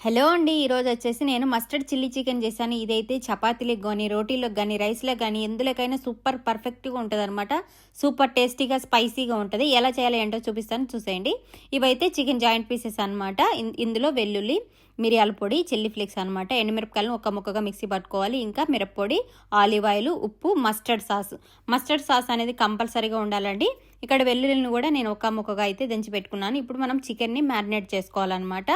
Hello అండి. ఈరోజు వచ్చేసి నేను మస్టర్డ్ చిల్లీ చికెన్ చేశాను. ఇదైతే చపాతీలకు కానీ, రోటీలకు కానీ, రైస్‌లకు కానీ ఎందులోకైనా సూపర్ పర్ఫెక్ట్‌గా ఉంటదనమాట. సూపర్ టేస్టీగా, స్పైసీగా ఉంటది. ఎలా చేయాలి ఏంటో చూపిస్తాను చూసేయండి. ఇవైతే చికెన్ జాయింట్ పీసెస్ అనమాట. ఇందులో వెల్లుల్లి, మిరియాల పొడి, చిల్లీ ఫ్లేక్స్ అనమాట. ఎండుమిరపకాయలను ఒక ముక్కగా మిక్సీ పట్టుకోవాలి. ఇంకా మిరప్పొడి, ఆలివ్ ఆయిల్, ఉప్పు, మస్టర్డ్ సాస్. మస్టర్డ్ సాస్ అనేది కంపల్సరీగా ఉండాలండి. ఇక్కడ వెల్లుల్లిని కూడా నేను ఒక ముక్కగా అయితే దంచి పెట్టుకున్నాను. ఇప్పుడు మనం చికెన్ని మ్యారినేట్ చేసుకోవాలన్నమాట.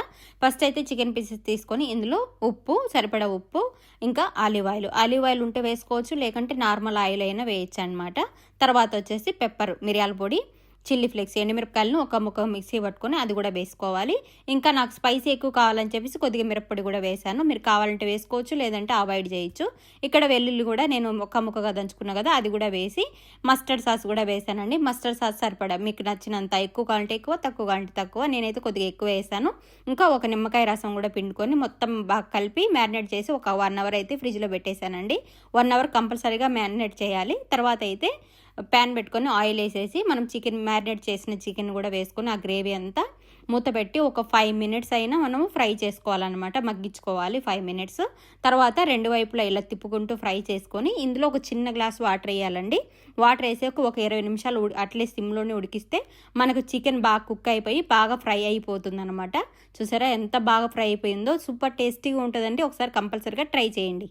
ఫస్ట్ అయితే చికెన్ పీసెస్ తీసుకొని ఇందులో ఉప్పు, సరిపడా ఉప్పు, ఇంకా ఆలివ్ ఆయిల్ ఉంటే వేసుకోవచ్చు, లేకంటే నార్మల్ ఆయిల్ అయినా వేయచ్చు అనమాట. తర్వాత వచ్చేసి పెప్పర్, మిరియాల పొడి, చిల్లీ ఫ్లేక్స్, ఎండుమిరపకాయలను ఒక ముక్క మిక్సీ పట్టుకొని అది కూడా వేసుకోవాలి. ఇంకా నాకు స్పైసీ ఎక్కువ కావాలని చెప్పేసి కొద్దిగా మిరప్పొడి కూడా వేసాను. మీరు కావాలంటే వేసుకోవచ్చు, లేదంటే అవాయిడ్ చేయొచ్చు. ఇక్కడ వెల్లుల్లి కూడా నేను ఒక ముక్కగా దంచుకున్నా కదా, అది కూడా వేసి మస్టర్డ్ సాస్ కూడా వేసానండి. మస్టర్డ్ సాస్ సరిపడా మీకు నచ్చినంత, ఎక్కువ కావాలంటే ఎక్కువ, తక్కువ కావాలంటే తక్కువ. నేనైతే కొద్దిగా ఎక్కువ వేసాను. ఇంకా ఒక నిమ్మకాయ రసం కూడా పిండుకొని మొత్తం బాగా కలిపి మ్యారినేట్ చేసి ఒక 1 అవర్ అయితే ఫ్రిడ్జ్లో పెట్టేశానండి. 1 అవర్ కంపల్సరీగా మ్యారినేట్ చేయాలి. తర్వాత అయితే ప్యాన్ పెట్టుకొని ఆయిల్ వేసేసి మనం మ్యారినేట్ చేసిన చికెన్ కూడా వేసుకొని ఆ గ్రేవీ అంతా మూత పెట్టి ఒక 5 మినిట్స్ అయినా మనము ఫ్రై చేసుకోవాలన్నమాట. మగ్గించుకోవాలి 5 మినిట్స్. తర్వాత రెండు వైపులా ఇలా తిప్పుకుంటూ ఫ్రై చేసుకొని ఇందులో ఒక చిన్న గ్లాస్ వాటర్ వేయాలండి. వాటర్ వేసాక ఒక 20 నిమిషాలు అట్లే సిమ్లోనే ఉడికిస్తే మనకు చికెన్ బాగా కుక్ అయిపోయి బాగా ఫ్రై అయిపోతుంది అనమాట. చూసారా ఎంత బాగా ఫ్రై అయిపోయిందో. సూపర్ టేస్టీగా ఉంటుందండి. ఒకసారి కంపల్సరీగా ట్రై చేయండి.